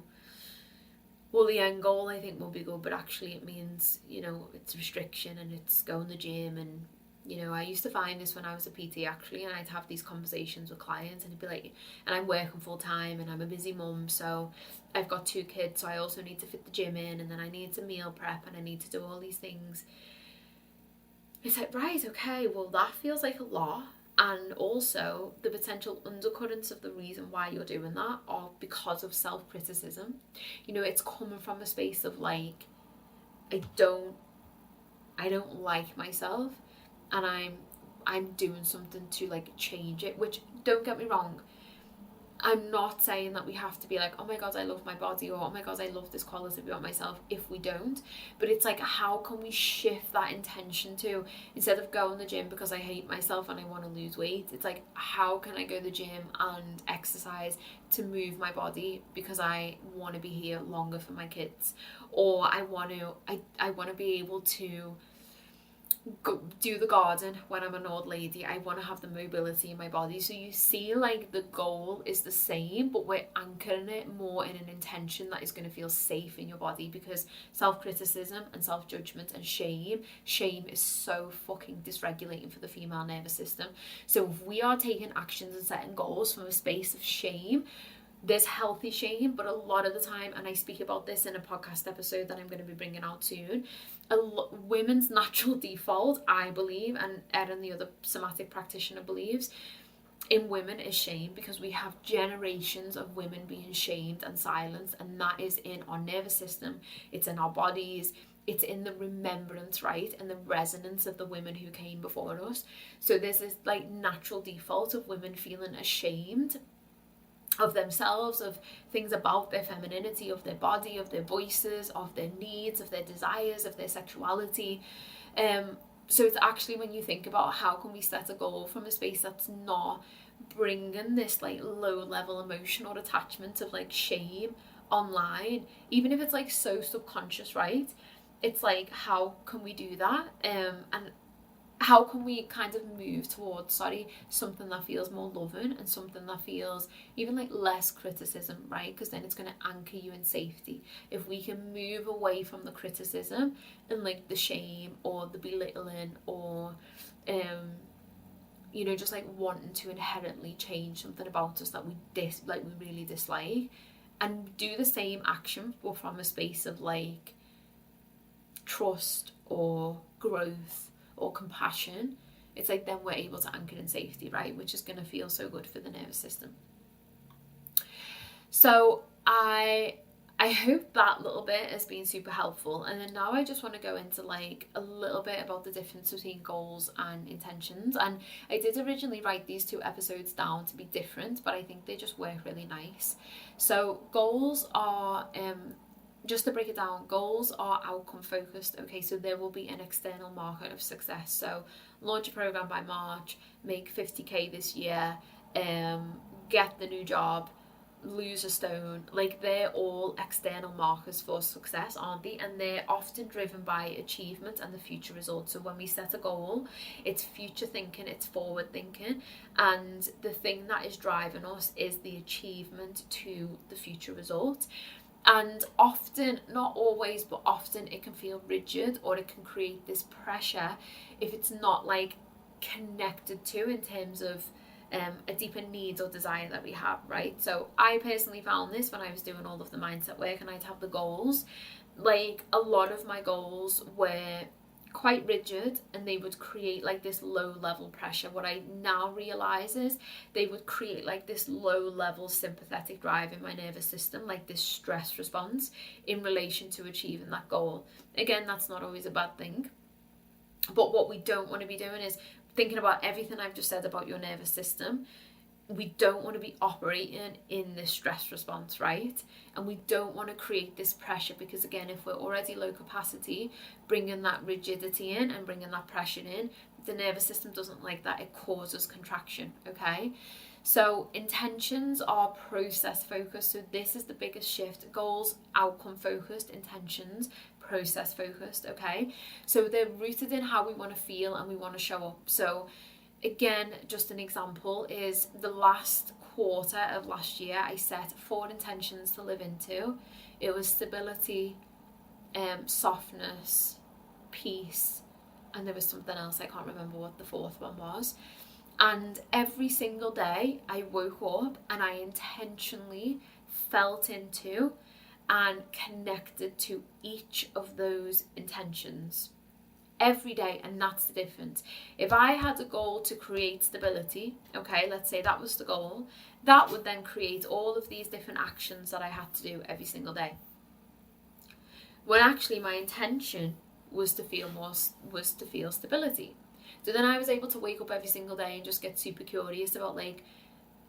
Well, the end goal I think will be good, but actually it means, you know, it's restriction and it's going to the gym. And you know, I used to find this when I was a PT actually, and I'd have these conversations with clients and it'd be like, and I'm working full time and I'm a busy mum, so I've got 2 kids, so I also need to fit the gym in, and then I need to meal prep and I need to do all these things. It's like, right, okay, well that feels like a lot. And also the potential undercurrents of the reason why you're doing that are because of self-criticism. You know, it's coming from a space of like, I don't like myself, and I'm doing something to like change it. Which, don't get me wrong, I'm not saying that we have to be like, oh my god, I love my body, or oh my god, I love this quality about myself, if we don't. But it's like, how can we shift that intention to, instead of going to the gym because I hate myself and I want to lose weight, it's like, how can I go to the gym and exercise to move my body because I want to be here longer for my kids, or I want to be able to do the garden when I'm an old lady. I want to have the mobility in my body. So you see, like, the goal is the same, but we're anchoring it more in an intention that is going to feel safe in your body, because self-criticism and self-judgment and shame is so fucking dysregulating for the female nervous system. So if we are taking actions and setting goals from a space of shame, there's healthy shame, but a lot of the time, and I speak about this in a podcast episode that I'm going to be bringing out soon, women's natural default, I believe, and Erin, the other somatic practitioner, believes in women is shame, because we have generations of women being shamed and silenced, and that is in our nervous system, it's in our bodies, it's in the remembrance, right, and the resonance of the women who came before us. So there's this like natural default of women feeling ashamed of themselves, of things about their femininity, of their body, of their voices, of their needs, of their desires, of their sexuality. So it's actually, when you think about how can we set a goal from a space that's not bringing this like low level emotional attachment of like shame online, even if it's like so subconscious, right? It's like, how can we do that? And how can we kind of move towards something that feels more loving, and something that feels even like less criticism, right? Because then it's going to anchor you in safety. If we can move away from the criticism and like the shame or the belittling, or just like wanting to inherently change something about us that we really dislike, and do the same action but from a space of like trust or growth or compassion, it's like then we're able to anchor in safety, right? Which is going to feel so good for the nervous system. So I hope that little bit has been super helpful. And then now I just want to go into like a little bit about the difference between goals and intentions. And I did originally write these 2 episodes down to be different, but I think they just work really nice. So goals are just to break it down, goals are outcome focused. Okay, so there will be an external marker of success. So launch a program by March, make 50k this year, get the new job, lose a stone. Like, they're all external markers for success, aren't they? And they're often driven by achievement and the future results. So when we set a goal, it's future thinking, it's forward thinking, and the thing that is driving us is the achievement to the future result. And often, not always, but often it can feel rigid, or it can create this pressure if it's not like connected to in terms of a deeper need or desire that we have, right? So I personally found this when I was doing all of the mindset work and I'd have the goals. Like, a lot of my goals were quite rigid, and they would create like this low level pressure. What I now realize is they would create like this low level sympathetic drive in my nervous system, like this stress response in relation to achieving that goal. Again, that's not always a bad thing, but what we don't want to be doing is thinking about everything I've just said about your nervous system. We don't want to be operating in this stress response, right? And we don't want to create this pressure, because again, if we're already low capacity, bringing that rigidity in and bringing that pressure in, the nervous system doesn't like that. It causes contraction, okay? So intentions are process focused. So this is the biggest shift. Goals, outcome focused. Intentions, process focused, okay? So they're rooted in how we want to feel and we want to show up. So again, just an example is the last quarter of last year, I set 4 intentions to live into. It was stability, softness, peace, and there was something else. I can't remember what the 4th one was. And every single day I woke up and I intentionally felt into and connected to each of those intentions every day. And that's the difference. If I had a goal to create stability, okay, let's say that was the goal, that would then create all of these different actions that I had to do every single day, when actually my intention was to feel stability. So then I was able to wake up every single day and just get super curious about like,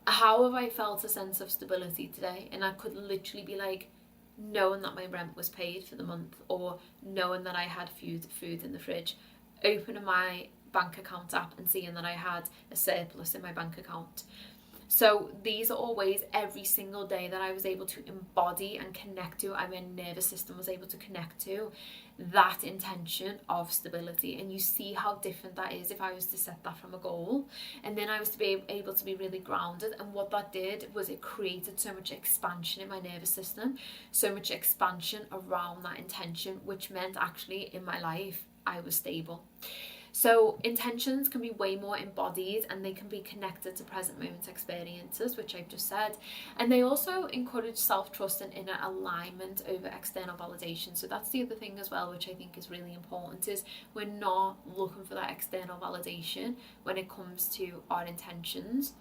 how have I felt a sense of stability today? And I could literally be like, knowing that my rent was paid for the month, or knowing that I had food in the fridge, opening my bank account app and seeing that I had a surplus in my bank account. So these are all ways every single day that I was able to embody and connect to, and my nervous system was able to connect to that intention of stability. And you see how different that is if I was to set that from a goal. And then I was to be able to be really grounded. And what that did was it created so much expansion in my nervous system, so much expansion around that intention, which meant actually in my life I was stable. So intentions can be way more embodied, and they can be connected to present moment experiences, which I've just said. And they also encourage self-trust and inner alignment over external validation. So that's the other thing as well, which I think is really important, is we're not looking for that external validation when it comes to our intentions.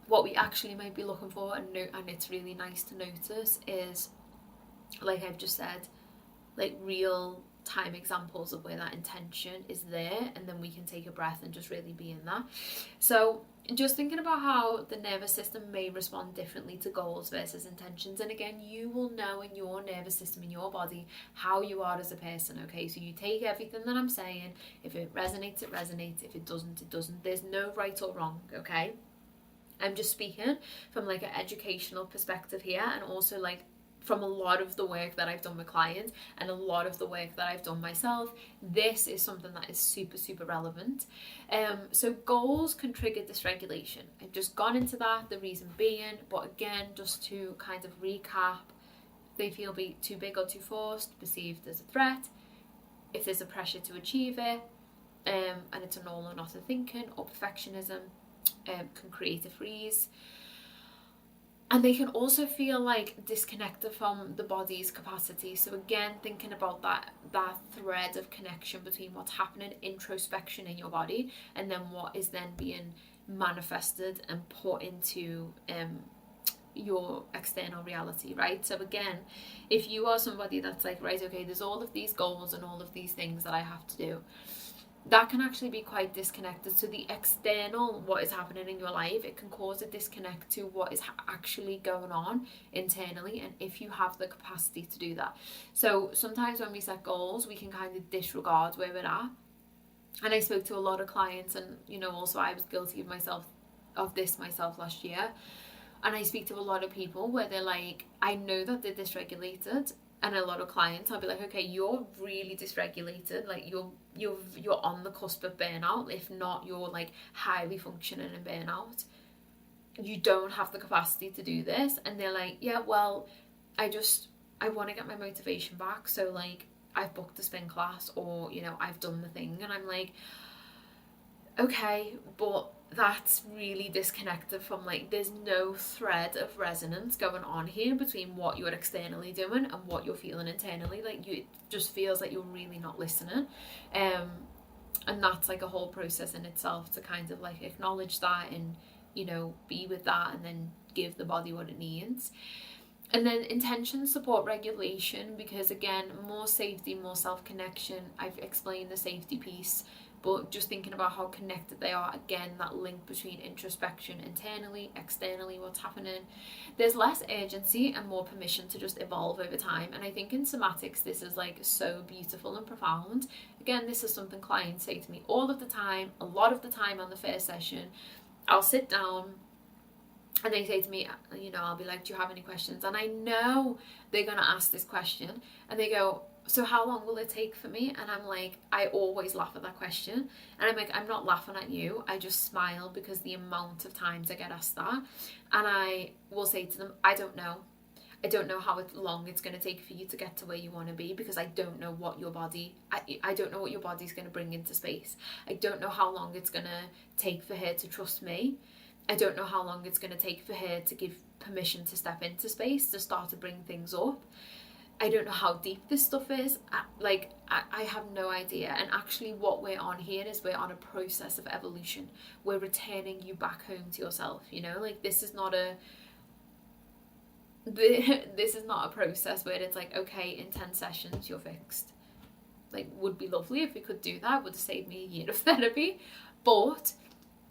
What we actually might be looking for, and it's really nice to notice, is, like I've just said, like real time examples of where that intention is there, and then we can take a breath and just really be in that. So just thinking about how the nervous system may respond differently to goals versus intentions. And again, you will know in your nervous system, in your body, how you are as a person, okay? So you take everything that I'm saying. If it resonates, it resonates. If it doesn't, it doesn't. There's no right or wrong, okay? I'm just speaking from like an educational perspective here, and also like from a lot of the work that I've done with clients and a lot of the work that I've done myself. This is something that is super, super relevant. So goals can trigger dysregulation. I've just gone into that, the reason being, but again, just to kind of recap, they feel too big or too forced, perceived as a threat, if there's a pressure to achieve it, and it's an all or nothing thinking, or perfectionism, can create a freeze. And they can also feel like disconnected from the body's capacity. So again, thinking about that thread of connection between what's happening, introspection in your body, and then what is then being manifested and put into your external reality, right? So again, if you are somebody that's like, right, okay, there's all of these goals and all of these things that I have to do, that can actually be quite disconnected. So the external, what is happening in your life, it can cause a disconnect to what is actually going on internally, and if you have the capacity to do that. So sometimes when we set goals, we can kind of disregard where we're at. And I spoke to a lot of clients, and also I was guilty of this myself last year. And I speak to a lot of people where they're like, I know that they're dysregulated. And a lot of clients, I'll be like, okay, you're really dysregulated. Like you're on the cusp of burnout. If not, you're like highly functioning in burnout. You don't have the capacity to do this. And they're like, yeah, well, I want to get my motivation back. So like I've booked a spin class, or, I've done the thing. And I'm like, okay, but that's really disconnected from, like, there's no thread of resonance going on here between what you're externally doing and what you're feeling internally. Like, it just feels like you're really not listening, and that's like a whole process in itself to kind of like acknowledge that and be with that, and then give the body what it needs. And then intentions support regulation, because again, more safety, more self-connection. I've explained the safety piece, but just thinking about how connected they are, again, that link between introspection internally, externally, what's happening. There's less urgency and more permission to just evolve over time. And I think in somatics, this is like so beautiful and profound. Again, this is something clients say to me all of the time, a lot of the time on the first session. I'll sit down and they say to me, I'll be like, do you have any questions? And I know they're going to ask this question, and they go, so how long will it take for me? And I'm like, I always laugh at that question. And I'm like, I'm not laughing at you. I just smile, because the amount of times I get asked that. And I will say to them, I don't know. I don't know how long it's going to take for you to get to where you want to be, because I don't know what your body, I don't know what your body's going to bring into space. I don't know how long it's going to take for her to trust me. I don't know how long it's going to take for her to give permission to step into space, to start to bring things up. I don't know how deep this stuff is. I have no idea. And actually what we're on here is we're on a process of evolution. We're returning you back home to yourself, like this is not a process where it's like, okay, in 10 sessions you're fixed. Like, would be lovely if we could do that, would have saved me a year of therapy, but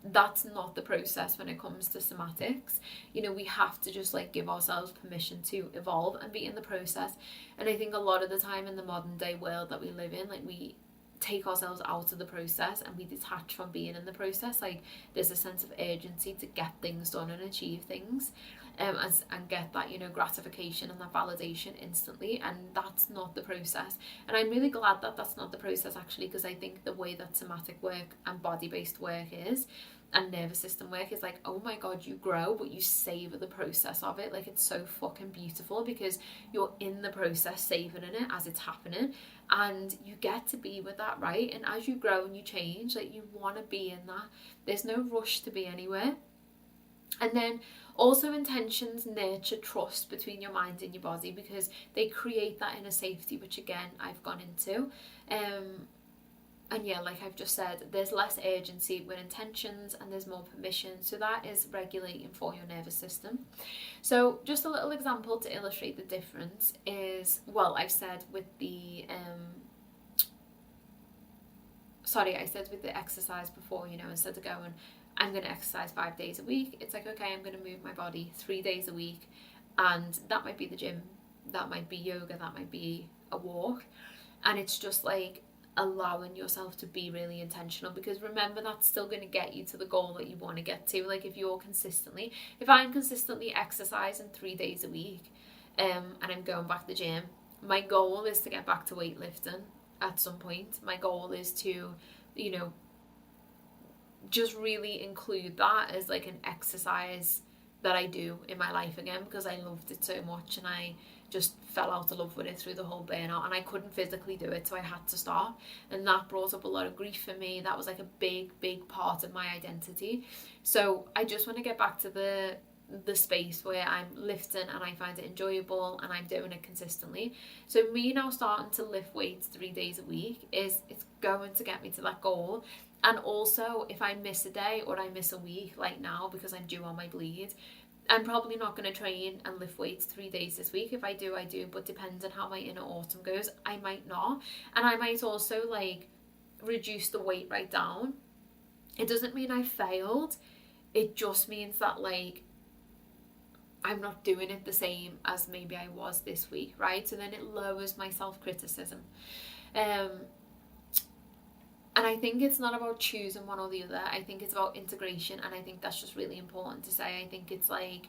that's not the process when it comes to somatics. We have to just like give ourselves permission to evolve and be in the process. And I think a lot of the time in the modern day world that we live in, like we take ourselves out of the process and we detach from being in the process. Like, there's a sense of urgency to get things done and achieve things, and get that, you know, gratification and that validation instantly, and that's not the process. And I'm really glad that that's not the process, actually, because I think the way that somatic work and body-based work is, and nervous system work, is like, oh my god, you grow but you savor the process of it. Like, it's so fucking beautiful because you're in the process, savoring it as it's happening, and you get to be with that, right? And as you grow and you change, like, you want to be in that. There's no rush to be anywhere. And then also, intentions nurture trust between your mind and your body, because they create that inner safety, which again I've gone into. And yeah, like I've just said, there's less urgency with intentions and there's more permission. So that is regulating for your nervous system. So just a little example to illustrate the difference is, well, I've said with the I said with the exercise before, you know, instead of going, I'm going to exercise 5 days a week, it's like, okay, I'm going to move my body 3 days a week, and that might be the gym, that might be yoga, that might be a walk, and it's just like allowing yourself to be really intentional, because remember, that's still going to get you to the goal that you want to get to. Like, if I'm consistently exercising 3 days a week, and I'm going back to the gym, my goal is to get back to weightlifting at some point. My goal is to, you know, just really include that as like an exercise that I do in my life again, because I loved it so much and I just fell out of love with it through the whole burnout, and I couldn't physically do it, so I had to stop, and that brought up a lot of grief for me. That was like a big part of my identity. So I just want to get back to the space where I'm lifting and I find it enjoyable and I'm doing it consistently. So me now starting to lift weights 3 days a week it's going to get me to that goal. And also, if I miss a day or I miss a week, like now, because I'm due on my bleed, I'm probably not going to train and lift weights 3 days this week. If I do, I do, but depends on how my inner autumn goes, I might not. And I might also like reduce the weight right down. It doesn't mean I failed, it just means that like I'm not doing it the same as maybe I was this week, right? So then it lowers my self-criticism. And I think it's not about choosing one or the other. I think it's about integration, and I think that's just really important to say. I think it's like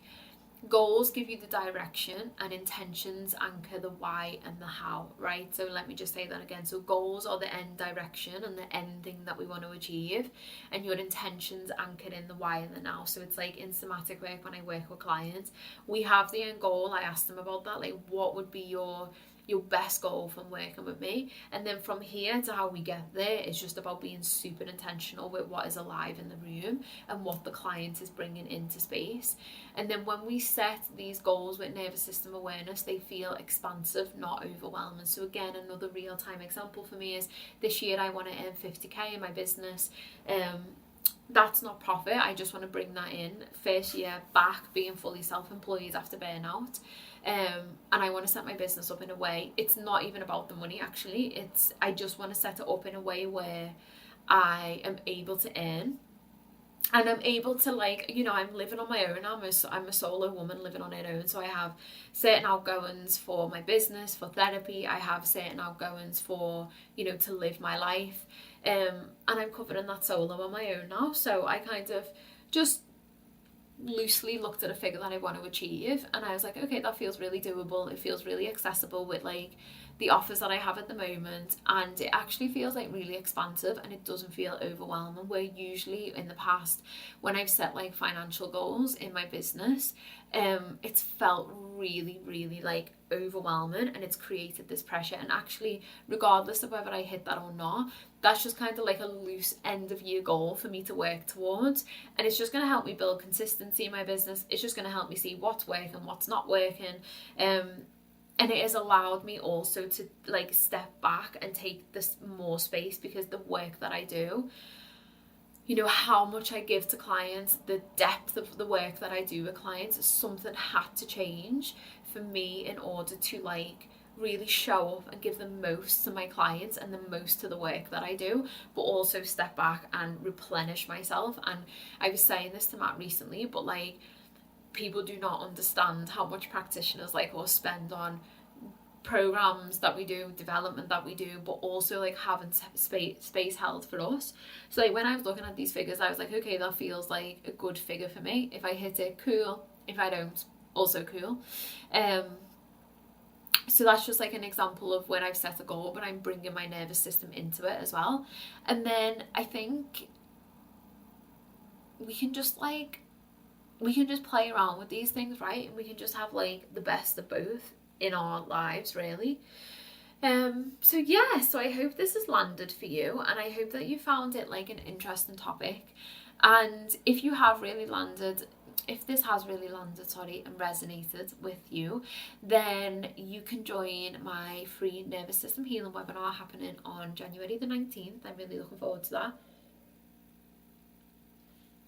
goals give you the direction and intentions anchor the why and the how, right? So let me just say that again. So goals are the end direction and the end thing that we want to achieve, and your intentions anchored in the why and the now. So it's like in somatic work, when I work with clients, we have the end goal. I ask them about that, like, what would be your best goal from working with me, and then from here to how we get there, it's just about being super intentional with what is alive in the room and what the client is bringing into space. And then when we set these goals with nervous system awareness, they feel expansive, not overwhelming. So again, another real-time example for me is this year I want to earn 50k in my business. That's not profit, I just want to bring that in. First year back being fully self-employed after burnout. And I want to set my business up in a way, it's not even about the money actually, I just want to set it up in a way where I am able to earn, and I'm able to, like, you know, I'm living on my own. I'm a solo woman living on her own, so I have certain outgoings for my business, for therapy, I have certain outgoings for, you know, to live my life, and I'm covering that solo on my own now. So I kind of just loosely looked at a figure that I want to achieve, and I was like, okay, that feels really doable, it feels really accessible with like the offers that I have at the moment, and it actually feels like really expansive and it doesn't feel overwhelming, where usually in the past when I've set like financial goals in my business, it's felt really like overwhelming, and it's created this pressure. And actually, regardless of whether I hit that or not, that's just kind of like a loose end of year goal for me to work towards, and it's just going to help me build consistency in my business. It's just going to help me see what's working, what's not working, and it has allowed me also to like step back and take this more space, because the work that I do, you know, how much I give to clients, the depth of the work that I do with clients, something had to change for me in order to like really show up and give the most to my clients and the most to the work that I do, but also step back and replenish myself. And I was saying this to Matt recently, but like, people do not understand how much practitioners like us spend on programs that we do, development that we do, but also like having space held for us. So like when I was looking at these figures, I was like, okay, that feels like a good figure for me. If I hit it, cool. If I don't, also cool. So that's just like an example of when I've set a goal, but I'm bringing my nervous system into it as well. And then I think we can just play around with these things, right? And we can just have like the best of both in our lives, really. So yeah, so I hope this has landed for you, and I hope that you found it like an interesting topic. And if this has really landed, and resonated with you, then you can join my free nervous system healing webinar happening on January the 19th. I'm really looking forward to that.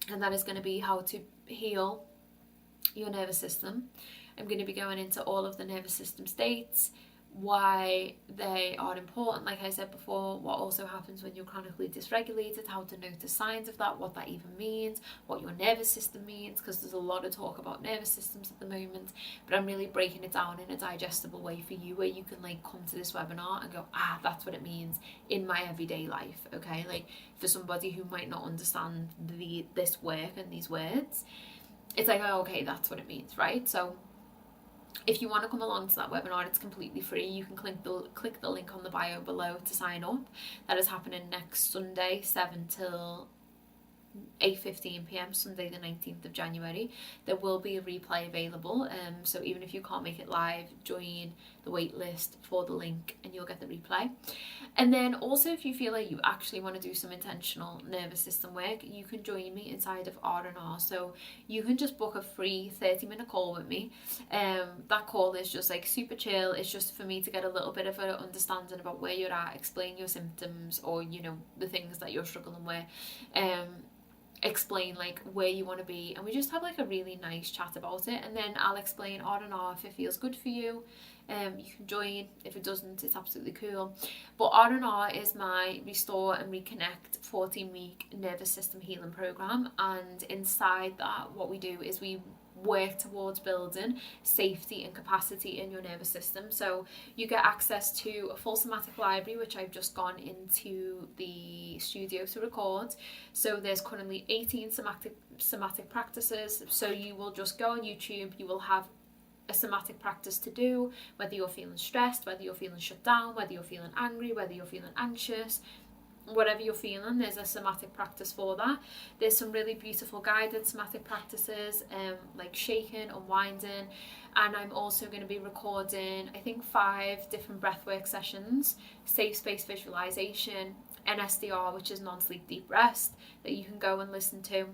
And that is going to be how to heal your nervous system. I'm going to be going into all of the nervous system states, why they are important, like I said before, what also happens when you're chronically dysregulated, how to notice signs of that, what that even means, what your nervous system means, because there's a lot of talk about nervous systems at the moment, but I'm really breaking it down in a digestible way for you, where you can like come to this webinar and go, that's what it means in my everyday life. Okay, like for somebody who might not understand this work and these words, it's like, oh, okay, that's what it means, right? So if you want to come along to that webinar, it's completely free. You can click the link on the bio below to sign up. That is happening next Sunday, 7 till 8:15 p.m, Sunday the 19th of January. There will be a replay available, so even if you can't make it live, join the wait list for the link and you'll get the replay. And then also, if you feel like you actually want to do some intentional nervous system work, you can join me inside of R&R. So you can just book a free 30-minute call with me. That call is just like super chill. It's just for me to get a little bit of an understanding about where you're at, explain your symptoms, or the things that you're struggling with, explain like where you want to be, and we just have like a really nice chat about it. And then I'll explain R&R if it feels good for you. You can join. If it doesn't, it's absolutely cool. But R&R is my Restore and Reconnect 14-week nervous system healing program, and inside that, what we do is we work towards building safety and capacity in your nervous system. So you get access to a full somatic library, which I've just gone into the studio to record. So there's currently 18 somatic practices. So you will just go on YouTube, you will have a somatic practice to do, whether you're feeling stressed, whether you're feeling shut down, whether you're feeling angry, whether you're feeling anxious, whatever you're feeling, there's a somatic practice for that. There's some really beautiful guided somatic practices, like shaking, unwinding, and I'm also going to be recording, I think, 5 different breathwork sessions, safe space visualization, NSDR, which is non-sleep deep rest, that you can go and listen to,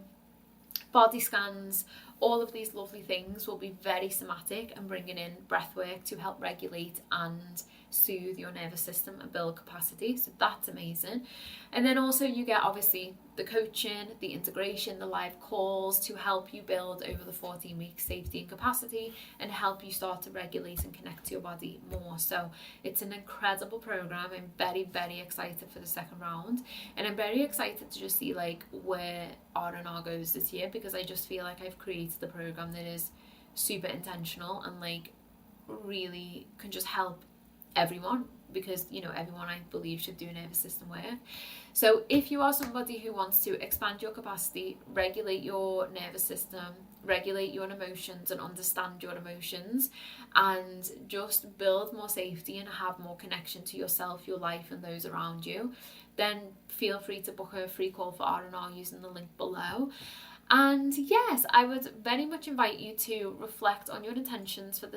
body scans. All of these lovely things will be very somatic and bringing in breathwork to help regulate and soothe your nervous system and build capacity. So that's amazing. And then also you get obviously the coaching, the integration, the live calls to help you build over the 14 weeks safety and capacity and help you start to regulate and connect to your body more. So it's an incredible program. I'm very, very excited for the second round, and I'm very excited to just see like where R&R goes this year, because I just feel like I've created a program that is super intentional and like really can just help everyone, because everyone, I believe, should do nervous system work. So if you are somebody who wants to expand your capacity, regulate your nervous system, regulate your emotions and understand your emotions, and just build more safety and have more connection to yourself, your life and those around you, then feel free to book a free call for R&R using the link below. And yes, I would very much invite you to reflect on your intentions for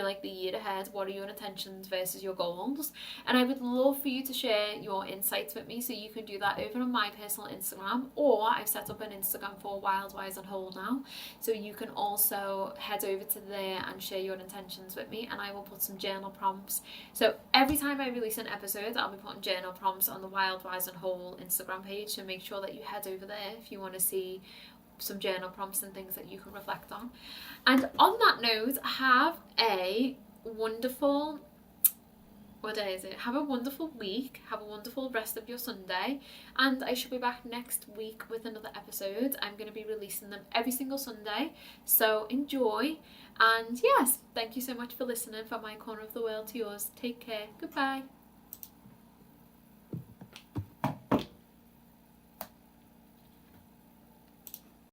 like the year ahead. What are your intentions versus your goals? And I would love for you to share your insights with me. So you can do that over on my personal Instagram, or I've set up an Instagram for Wild, Wise and Whole now. So you can also head over to there and share your intentions with me, and I will put some journal prompts. So every time I release an episode, I'll be putting journal prompts on the Wild, Wise and Whole Instagram page. So make sure that you head over there if you want to see some journal prompts and things that you can reflect on. And on that note, have a wonderful What day is it? Have a wonderful week. Have a wonderful rest of your Sunday. And I shall be back next week with another episode. I'm going to be releasing them every single Sunday. So enjoy. And yes, thank you so much for listening, from my corner of the world to yours. Take care. Goodbye.